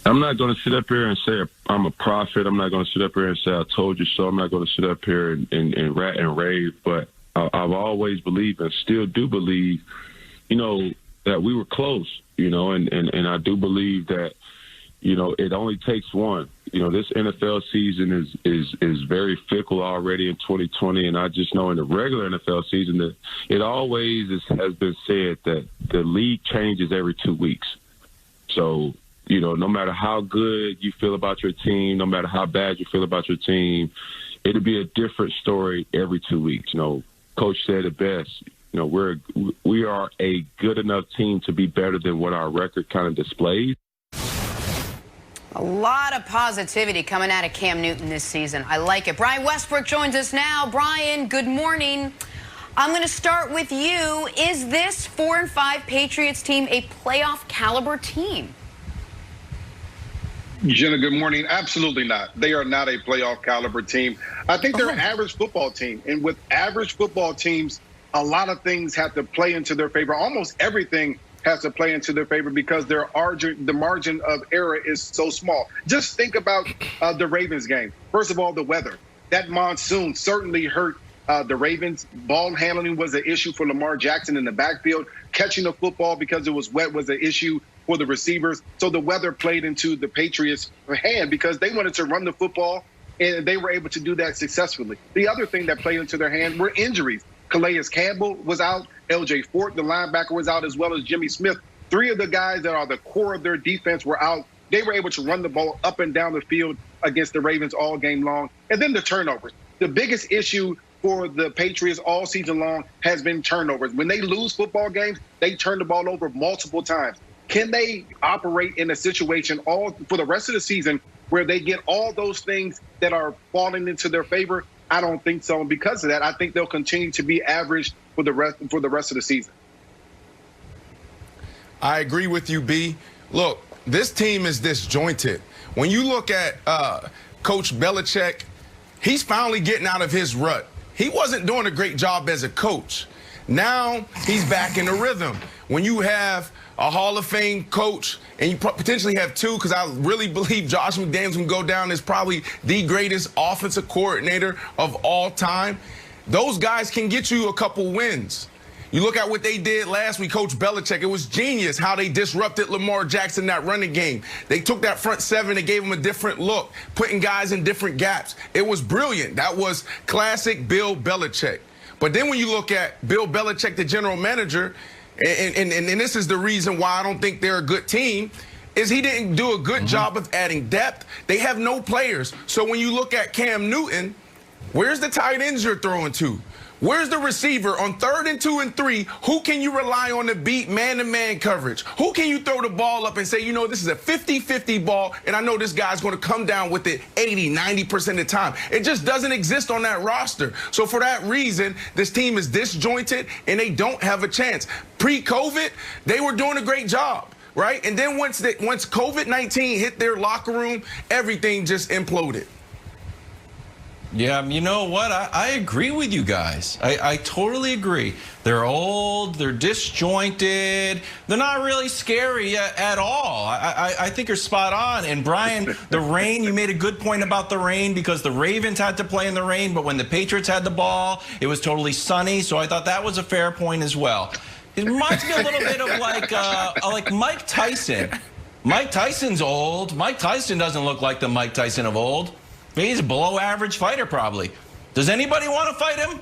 I'm not going to sit up here and say I'm a prophet. I'm not going to sit up here and say I told you so. I'm not going to sit up here and rat and rave. But I've always believed and still do believe, that we were close, and I do believe that, it only takes one. This NFL season is very fickle already in 2020, and I just know in the regular NFL season that it always has been said that the league changes every 2 weeks. So, no matter how good you feel about your team, no matter how bad you feel about your team, it'll be a different story every 2 weeks. Coach said it best. We are a good enough team to be better than what our record kind of displays. A lot of positivity coming out of Cam Newton this season. I like it. Brian Westbrook joins us now. Brian, good morning. I'm going to start with you. Is this 4-5 Patriots team a playoff caliber team? Jenna, good morning. Absolutely not. They are not a playoff caliber team. I think they're an average football team. And with average football teams, a lot of things have to play into their favor. Almost everything has to play into their favor because the margin of error is so small. Just think about the Ravens game. First of all, the weather. That monsoon certainly hurt the Ravens. Ball handling was an issue for Lamar Jackson in the backfield. Catching the football because it was wet was an issue for the receivers. So the weather played into the Patriots' hand because they wanted to run the football, and they were able to do that successfully. The other thing that played into their hand were injuries. Calais Campbell was out. L.J. Fort, the linebacker, was out, as well as Jimmy Smith. Three of the guys that are the core of their defense were out. They were able to run the ball up and down the field against the Ravens all game long. And then the turnovers. The biggest issue for the Patriots all season long has been turnovers. When they lose football games, they turn the ball over multiple times. Can they operate in a situation all for the rest of the season where they get all those things that are falling into their favor? I don't think so. And because of that, I think they'll continue to be average for the rest of the season. I agree with you, B. Look, this team is disjointed. When you look at Coach Belichick, he's finally getting out of his rut. He wasn't doing a great job as a coach. Now he's back in the rhythm. When you have a Hall of Fame coach, and you potentially have two, because I really believe Josh McDaniels can go down as probably the greatest offensive coordinator of all time. Those guys can get you a couple wins. You look at what they did last week, Coach Belichick. It was genius how they disrupted Lamar Jackson, that running game. They took that front seven and gave him a different look, putting guys in different gaps. It was brilliant. That was classic Bill Belichick. But then when you look at Bill Belichick, the general manager, and this is the reason why I don't think they're a good team, is he didn't do a good job of adding depth. They have no players. So when you look at Cam Newton, where's the tight ends you're throwing to? Where's the receiver on 3rd and 2 and 3? Who can you rely on to beat man-to-man coverage? Who can you throw the ball up and say, this is a 50-50 ball, and I know this guy's going to come down with it 80, 90% of the time. It just doesn't exist on that roster. So for that reason, this team is disjointed, and they don't have a chance. Pre-COVID, they were doing a great job, right? And then once COVID-19 hit their locker room, everything just imploded. Yeah, you know what? I agree with you guys. I totally agree. They're old, they're disjointed, they're not really scary at all. I think you're spot on. And Brian, the rain, you made a good point about the rain because the Ravens had to play in the rain, but when the Patriots had the ball, it was totally sunny. So I thought that was a fair point as well. It reminds me a little bit of like Mike Tyson. Mike Tyson's old. Mike Tyson doesn't look like the Mike Tyson of old. He's a below-average fighter, probably. Does anybody want to fight him?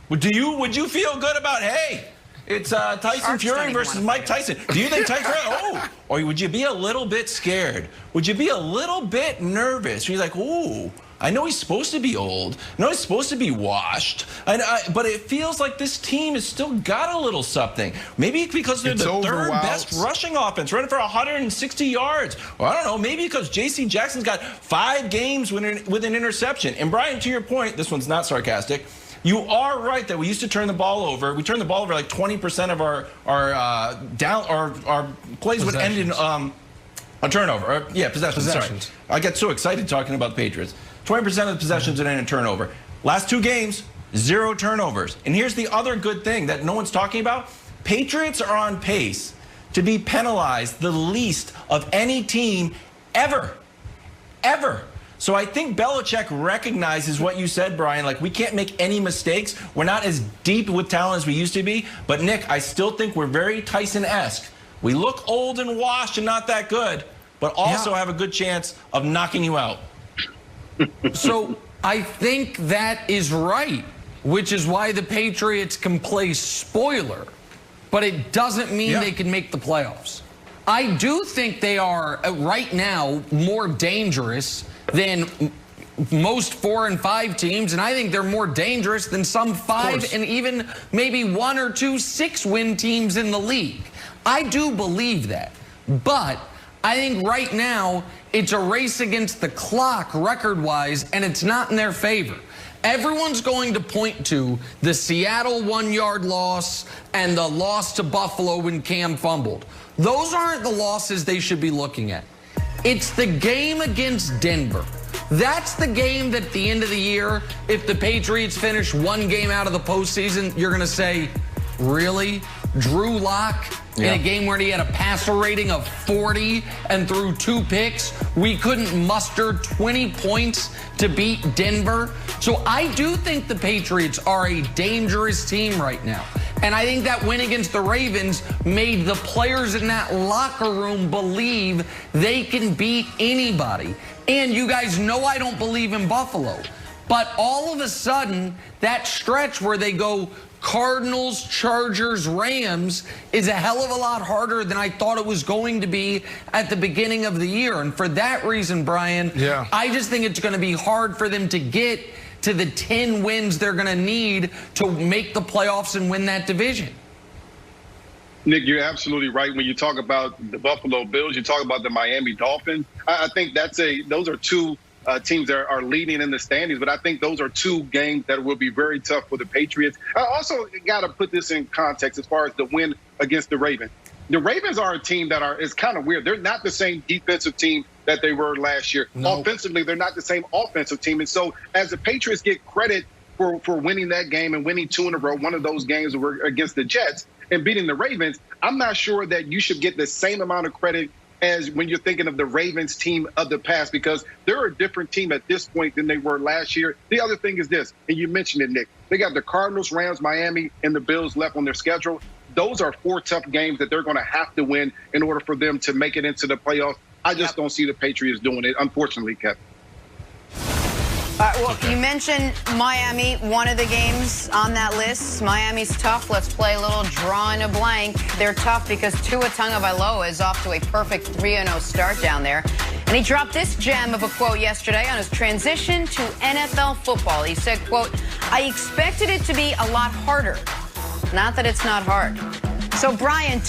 Would you feel good about, hey, it's Tyson Fury versus Mike Tyson? Do you think Tyson? Or would you be a little bit scared? Would you be a little bit nervous? You're like, ooh, I know he's supposed to be old. I know he's supposed to be washed. But it feels like this team has still got a little something. Maybe because they're the third best rushing offense, running for 160 yards. Or I don't know, maybe because J.C. Jackson's got 5 games with an interception. And Brian, to your point, this one's not sarcastic. You are right that we used to turn the ball over. We turned the ball over like 20% of our plays would end in a turnover. Possessions. Sorry. I get so excited talking about the Patriots. 20% of the possessions would end in turnover. Last 2 games, 0 turnovers. And here's the other good thing that no one's talking about. Patriots are on pace to be penalized the least of any team ever. Ever. So I think Belichick recognizes what you said, Brian. Like, we can't make any mistakes. We're not as deep with talent as we used to be. But, Nick, I still think we're very Tyson-esque. We look old and washed and not that good, but also have a good chance of knocking you out. So I think that is right, which is why the Patriots can play spoiler. But it doesn't mean they can make the playoffs. I do think they are, right now, more dangerous than most 4 and 5 teams, and I think they're more dangerous than some 5 and even maybe 1 or 2 6-win teams in the league. I do believe that, but I think right now it's a race against the clock record-wise, and it's not in their favor. Everyone's going to point to the Seattle 1-yard loss and the loss to Buffalo when Cam fumbled. Those aren't the losses they should be looking at. It's the game against Denver. That's the game that at the end of the year, if the Patriots finish 1 game out of the postseason, you're going to say, really? Drew Lock in a game where he had a passer rating of 40 and threw 2 picks? We couldn't muster 20 points to beat Denver. So I do think the Patriots are a dangerous team right now. And I think that win against the Ravens made the players in that locker room believe they can beat anybody. And you guys know I don't believe in Buffalo. But all of a sudden, that stretch where they go Cardinals, Chargers, Rams is a hell of a lot harder than I thought it was going to be at the beginning of the year. And for that reason, Brian, I just think it's going to be hard for them to get to the 10 wins they're going to need to make the playoffs and win that division. Nick, you're absolutely right. When you talk about the Buffalo Bills, you talk about the Miami Dolphins. I think those are 2 teams that are leading in the standings, but I think those are 2 games that will be very tough for the Patriots. I also got to put this in context as far as the win against the Ravens. The Ravens are a team it's kind of weird. They're not the same defensive team that they were last year. No. Offensively, they're not the same offensive team. And so as the Patriots get credit for winning that game and winning 2 in a row, one of those games were against the Jets and beating the Ravens, I'm not sure that you should get the same amount of credit as when you're thinking of the Ravens team of the past, because they're a different team at this point than they were last year. The other thing is this, and you mentioned it, Nick, they got the Cardinals, Rams, Miami, and the Bills left on their schedule. Those are 4 tough games that they're going to have to win in order for them to make it into the playoffs. I just don't see the Patriots doing it, unfortunately, Kevin. Well, you mentioned Miami, one of the games on that list. Miami's tough. Let's play a little draw in a blank. They're tough because Tua Tagovailoa is off to a perfect 3-0 start down there. And he dropped this gem of a quote yesterday on his transition to NFL football. He said, quote, "I expected it to be a lot harder. Not that it's not hard." So, Brian,